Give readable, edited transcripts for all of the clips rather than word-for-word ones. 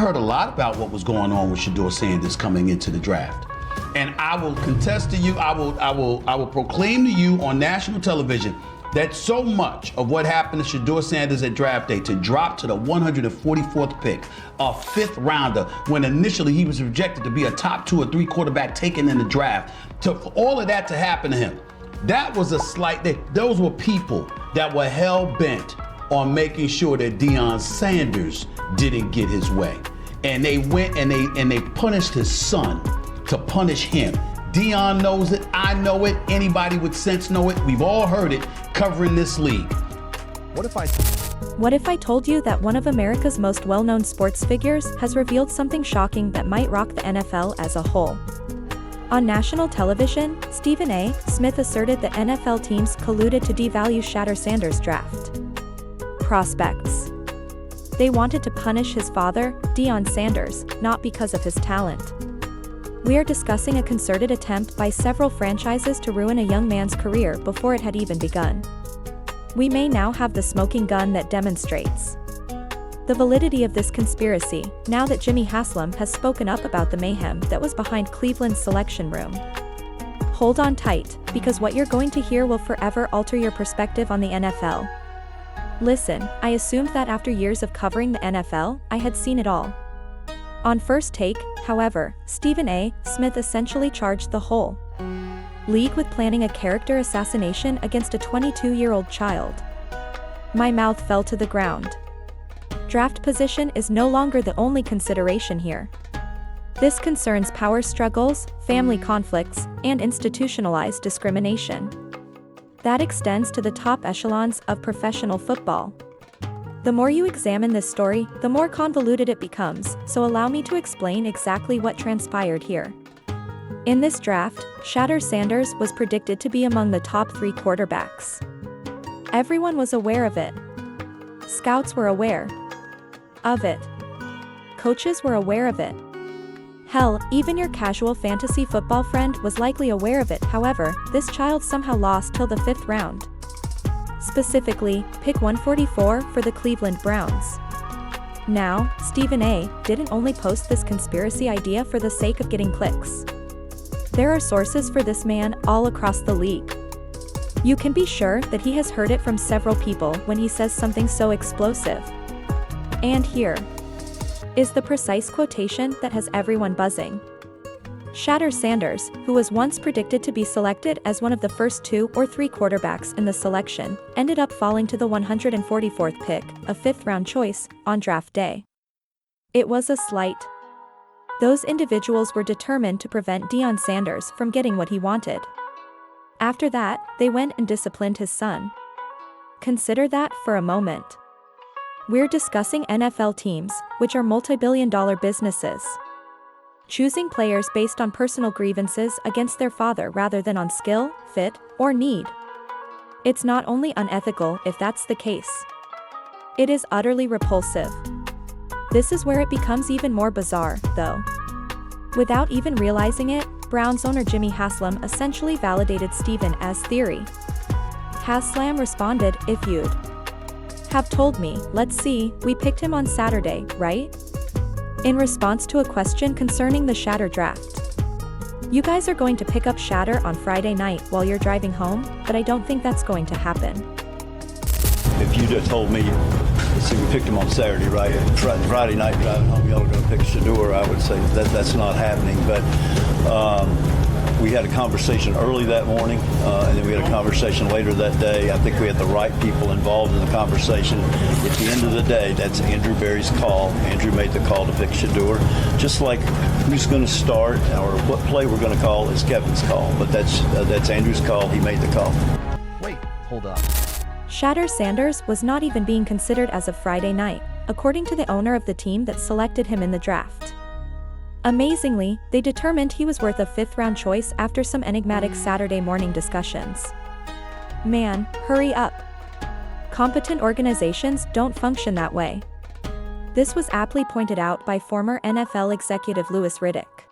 heard a lot about what was going on with Shedeur Sanders coming into the draft. And I will contest to you, I will proclaim to you on national television that so much of what happened to Shedeur Sanders at draft day to drop to the 144th pick, a fifth rounder, when initially he was projected to be a top 2 or 3 quarterback taken in the draft, for all of that to happen to him, that was a slight, those were people that were hell-bent on making sure that Deion Sanders didn't get his way. And they went and they punished his son to punish him. Deion knows it, I know it, anybody with sense know it, we've all heard it covering this league. What if I told you that one of America's most well-known sports figures has revealed something shocking that might rock the NFL as a whole? On national television, Stephen A. Smith asserted that NFL teams colluded to devalue Shedeur Sanders' draft prospects. They wanted to punish his father, Deion Sanders, not because of his talent. We are discussing a concerted attempt by several franchises to ruin a young man's career before it had even begun. We may now have the smoking gun that demonstrates the validity of this conspiracy, now that Jimmy Haslam has spoken up about the mayhem that was behind Cleveland's selection room. Hold on tight, because what you're going to hear will forever alter your perspective on the NFL. Listen, I assumed that after years of covering the NFL, I had seen it all. On first take, however, Stephen A. Smith essentially charged the whole league with planning a character assassination against a 22-year-old child. My mouth fell to the ground. Draft position is no longer the only consideration here. This concerns power struggles, family conflicts, and institutionalized discrimination. That extends to the top echelons of professional football. The more you examine this story, the more convoluted it becomes, so allow me to explain exactly what transpired here. In this draft, Shedeur Sanders was predicted to be among the top 3 quarterbacks. Everyone was aware of it. Scouts were aware of it. Coaches were aware of it. Hell, even your casual fantasy football friend was likely aware of it. However, this child somehow lost till the 5th round. Specifically, pick 144 for the Cleveland Browns. Now, Stephen A. didn't only post this conspiracy idea for the sake of getting clicks. There are sources for this man all across the league. You can be sure that he has heard it from several people when he says something so explosive. And here is the precise quotation that has everyone buzzing. Shedeur Sanders, who was once predicted to be selected as one of the first 2 or 3 quarterbacks in the selection, ended up falling to the 144th pick, a 5th-round choice, on draft day. It was a slight. Those individuals were determined to prevent Deion Sanders from getting what he wanted. After that, they went and disciplined his son. Consider that for a moment. We're discussing NFL teams, which are multi-billion-dollar businesses, choosing players based on personal grievances against their father rather than on skill, fit, or need. It's not only unethical if that's the case. It is utterly repulsive. This is where it becomes even more bizarre, though. Without even realizing it, Browns owner Jimmy Haslam essentially validated Stephen A's theory. Haslam responded, "If you'd have told me, let's see, we picked him on Saturday, right?" In response to a question concerning the Shedeur draft. "You guys are going to pick up Shedeur on Friday night while you're driving home, but I don't think that's going to happen." If you just told me, let's see, we picked him on Saturday, right? Friday night driving home, y'all are going to pick Shedeur, I would say that's not happening. But we had a conversation early that morning, and then we had a conversation later that day. I think we had the right people involved in the conversation. At the end of the day, that's Andrew Berry's call. Andrew made the call to pick Shedeur. Just like who's going to start or what play we're going to call is Kevin's call. But that's Andrew's call. He made the call. Wait, hold up. Shedeur Sanders was not even being considered as of Friday night, according to the owner of the team that selected him in the draft. Amazingly, they determined he was worth a 5th-round choice after some enigmatic Saturday morning discussions. Man, hurry up. Competent organizations don't function that way. This was aptly pointed out by former NFL executive Louis Riddick.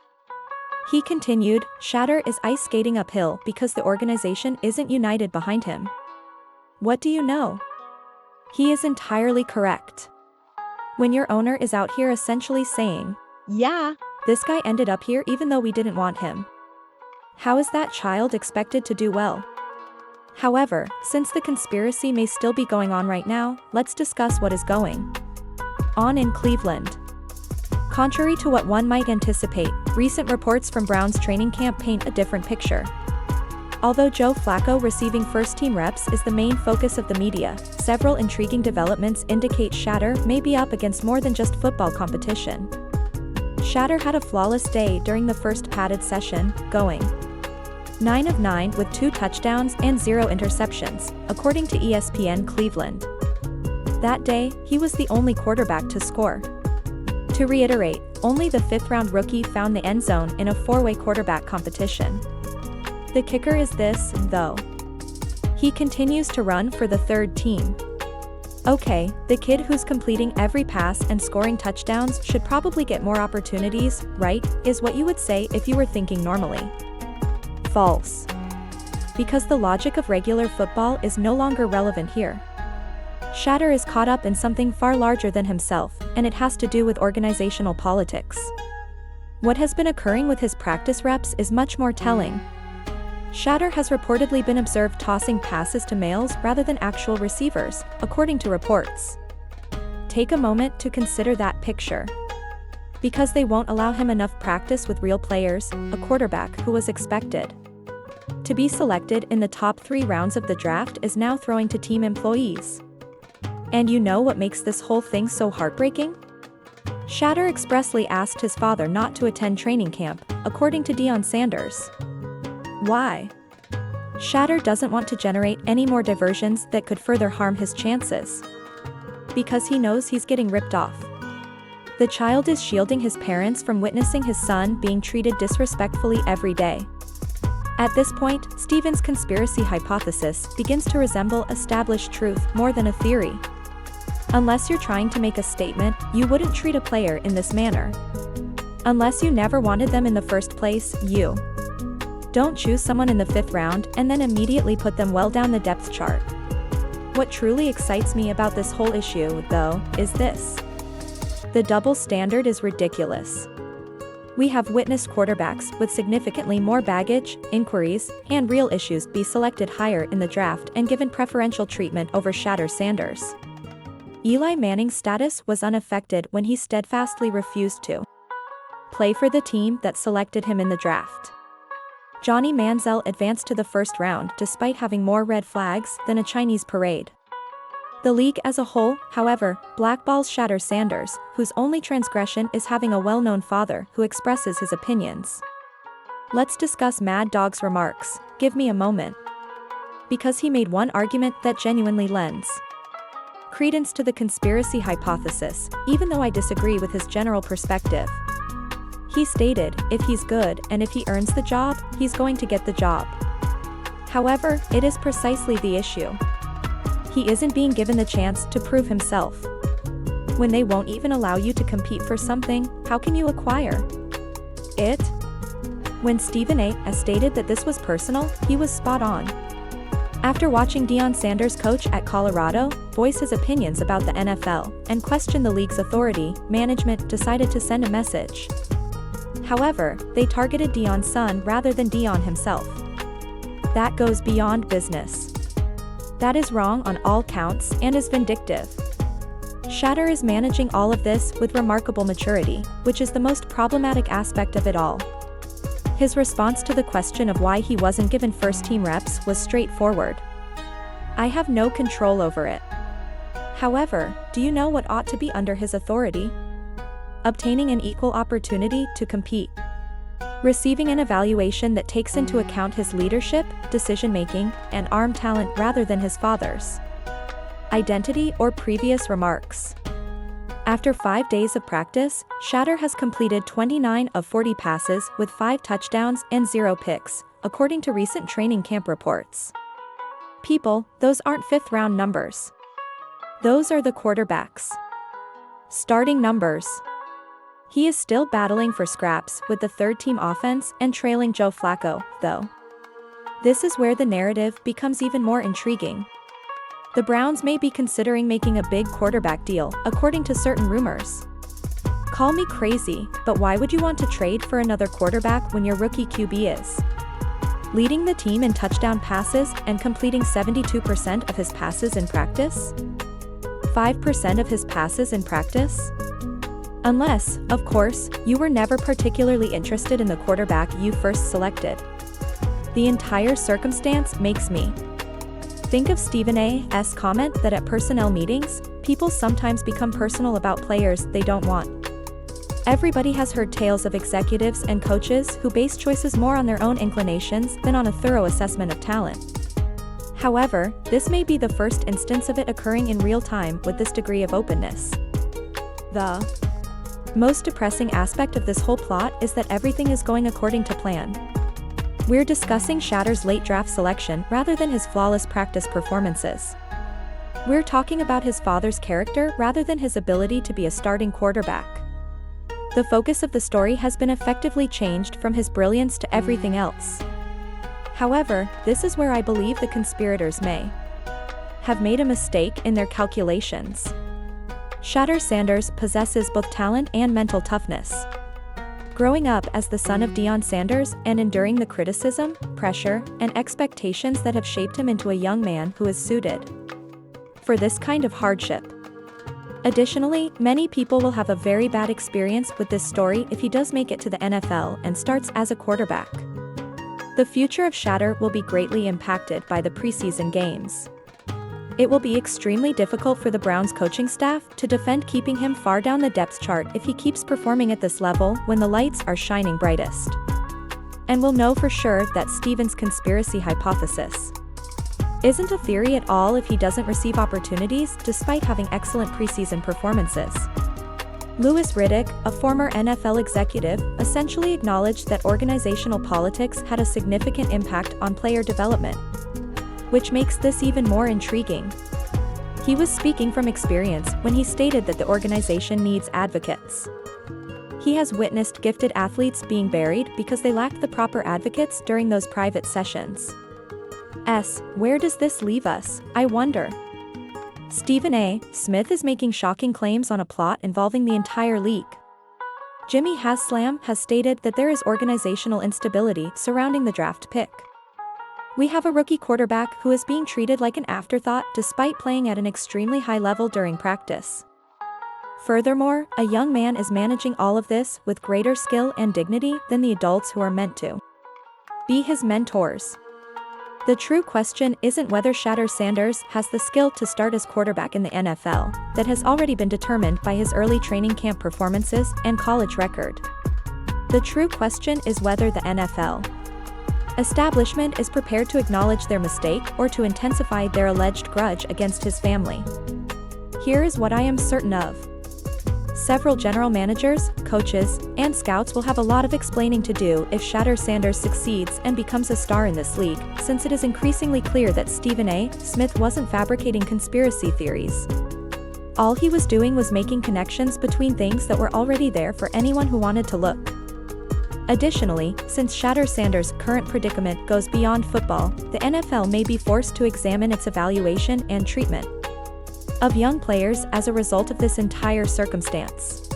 He continued, "Shedeur is ice skating uphill because the organization isn't united behind him." What do you know? He is entirely correct. When your owner is out here essentially saying, "Yeah, this guy ended up here even though we didn't want him." How is that child expected to do well? However, since the conspiracy may still be going on right now, let's discuss what is going on in Cleveland. Contrary to what one might anticipate, recent reports from Brown's training camp paint a different picture. Although Joe Flacco receiving first-team reps is the main focus of the media, several intriguing developments indicate Shedeur may be up against more than just football competition. Shedeur had a flawless day during the first padded session, going 9 of 9 with 2 touchdowns and 0 interceptions, according to ESPN Cleveland. That day, he was the only quarterback to score. To reiterate, only the 5th-round rookie found the end zone in a 4-way quarterback competition. The kicker is this, though. He continues to run for the 3rd team. Okay, the kid who's completing every pass and scoring touchdowns should probably get more opportunities, right? Is what you would say if you were thinking normally. False. Because the logic of regular football is no longer relevant here. Shedeur is caught up in something far larger than himself, and it has to do with organizational politics. What has been occurring with his practice reps is much more telling. Shedeur has reportedly been observed tossing passes to males rather than actual receivers, according to reports. Take a moment to consider that picture. Because they won't allow him enough practice with real players, a quarterback who was expected to be selected in the top 3 rounds of the draft is now throwing to team employees. And you know what makes this whole thing so heartbreaking? Shedeur expressly asked his father not to attend training camp, according to Deion Sanders. Why? Shedeur doesn't want to generate any more diversions that could further harm his chances. Because he knows he's getting ripped off. The child is shielding his parents from witnessing his son being treated disrespectfully every day. At this point, Stephen's conspiracy hypothesis begins to resemble established truth more than a theory. Unless you're trying to make a statement, you wouldn't treat a player in this manner. Unless you never wanted them in the first place, you don't choose someone in the 5th round and then immediately put them well down the depth chart. What truly excites me about this whole issue, though, is this. The double standard is ridiculous. We have witnessed quarterbacks with significantly more baggage, inquiries, and real issues be selected higher in the draft and given preferential treatment over Shedeur Sanders. Eli Manning's status was unaffected when he steadfastly refused to play for the team that selected him in the draft. Johnny Manziel advanced to the 1st round despite having more red flags than a Chinese parade. The league as a whole, however, blackballs Shedeur Sanders, whose only transgression is having a well-known father who expresses his opinions. Let's discuss Mad Dog's remarks. Give me a moment. Because he made one argument that genuinely lends credence to the conspiracy hypothesis, even though I disagree with his general perspective. He stated, if he's good and if he earns the job, he's going to get the job. However, it is precisely the issue. He isn't being given the chance to prove himself. When they won't even allow you to compete for something, how can you acquire it? When Stephen A. stated that this was personal, he was spot on. After watching Deion Sanders coach at Colorado, voice his opinions about the NFL, and question the league's authority, management decided to send a message. However, they targeted Deion's son rather than Deion himself. That goes beyond business. That is wrong on all counts and is vindictive. Shedeur is managing all of this with remarkable maturity, which is the most problematic aspect of it all. His response to the question of why he wasn't given first-team reps was straightforward. I have no control over it. However, do you know what ought to be under his authority? Obtaining an equal opportunity to compete. Receiving an evaluation that takes into account his leadership, decision-making, and arm talent rather than his father's identity or previous remarks. After 5 days of practice, Shedeur has completed 29 of 40 passes with 5 touchdowns and 0 picks, according to recent training camp reports. People, those aren't 5th-round numbers. Those are the quarterback's starting numbers. He is still battling for scraps with the 3rd-team offense and trailing Joe Flacco, though. This is where the narrative becomes even more intriguing. The Browns may be considering making a big quarterback deal, according to certain rumors. Call me crazy, but why would you want to trade for another quarterback when your rookie QB is leading the team in touchdown passes and completing 72% of his passes in practice? 5% of his passes in practice? Unless, of course, you were never particularly interested in the quarterback you first selected. The entire circumstance makes me think of Stephen A.'s comment that at personnel meetings, people sometimes become personal about players they don't want. Everybody has heard tales of executives and coaches who base choices more on their own inclinations than on a thorough assessment of talent. However, this may be the first instance of it occurring in real time with this degree of openness. The most depressing aspect of this whole plot is that everything is going according to plan. We're discussing Shedeur's late draft selection rather than his flawless practice performances. We're talking about his father's character rather than his ability to be a starting quarterback. The focus of the story has been effectively changed from his brilliance to everything else. However, this is where I believe the conspirators may have made a mistake in their calculations. Shedeur Sanders possesses both talent and mental toughness. Growing up as the son of Deion Sanders and enduring the criticism, pressure, and expectations that have shaped him into a young man who is suited for this kind of hardship. Additionally, many people will have a very bad experience with this story if he does make it to the NFL and starts as a quarterback. The future of Shedeur will be greatly impacted by the preseason games. It will be extremely difficult for the Browns coaching staff to defend keeping him far down the depth chart if he keeps performing at this level when the lights are shining brightest. And we'll know for sure that Stephen's conspiracy hypothesis isn't a theory at all if he doesn't receive opportunities despite having excellent preseason performances. Louis Riddick, a former NFL executive, essentially acknowledged that organizational politics had a significant impact on player development, which makes this even more intriguing. He was speaking from experience when he stated that the organization needs advocates. He has witnessed gifted athletes being buried because they lacked the proper advocates during those private sessions. Where does this leave us, I wonder? Stephen A. Smith is making shocking claims on a plot involving the entire league. Jimmy Haslam has stated that there is organizational instability surrounding the draft pick. We have a rookie quarterback who is being treated like an afterthought despite playing at an extremely high level during practice. Furthermore, a young man is managing all of this with greater skill and dignity than the adults who are meant to be his mentors. The true question isn't whether Shedeur Sanders has the skill to start as quarterback in the NFL. That has already been determined by his early training camp performances and college record. The true question is whether the NFL establishment is prepared to acknowledge their mistake or to intensify their alleged grudge against his family. Here is what I am certain of. Several general managers, coaches, and scouts will have a lot of explaining to do if Shedeur Sanders succeeds and becomes a star in this league, since it is increasingly clear that Stephen A. Smith wasn't fabricating conspiracy theories. All he was doing was making connections between things that were already there for anyone who wanted to look. Additionally, since Shedeur Sanders' current predicament goes beyond football, the NFL may be forced to examine its evaluation and treatment of young players as a result of this entire circumstance.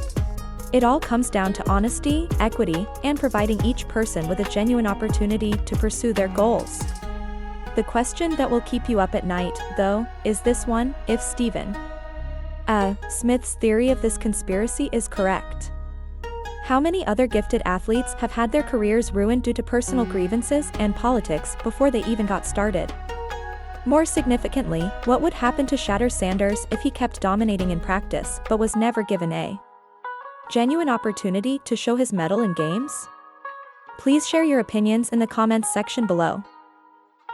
It all comes down to honesty, equity, and providing each person with a genuine opportunity to pursue their goals. The question that will keep you up at night, though, is this one: if Stephen A. Smith's theory of this conspiracy is correct. How many other gifted athletes have had their careers ruined due to personal grievances and politics before they even got started? More significantly, what would happen to Shedeur Sanders if he kept dominating in practice but was never given a genuine opportunity to show his mettle in games? Please share your opinions in the comments section below.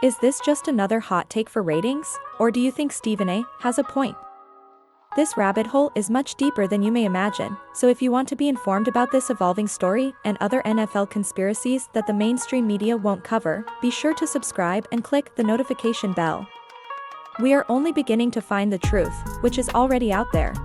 Is this just another hot take for ratings, or do you think Stephen A. has a point? This rabbit hole is much deeper than you may imagine, so if you want to be informed about this evolving story and other NFL conspiracies that the mainstream media won't cover, be sure to subscribe and click the notification bell. We are only beginning to find the truth, which is already out there.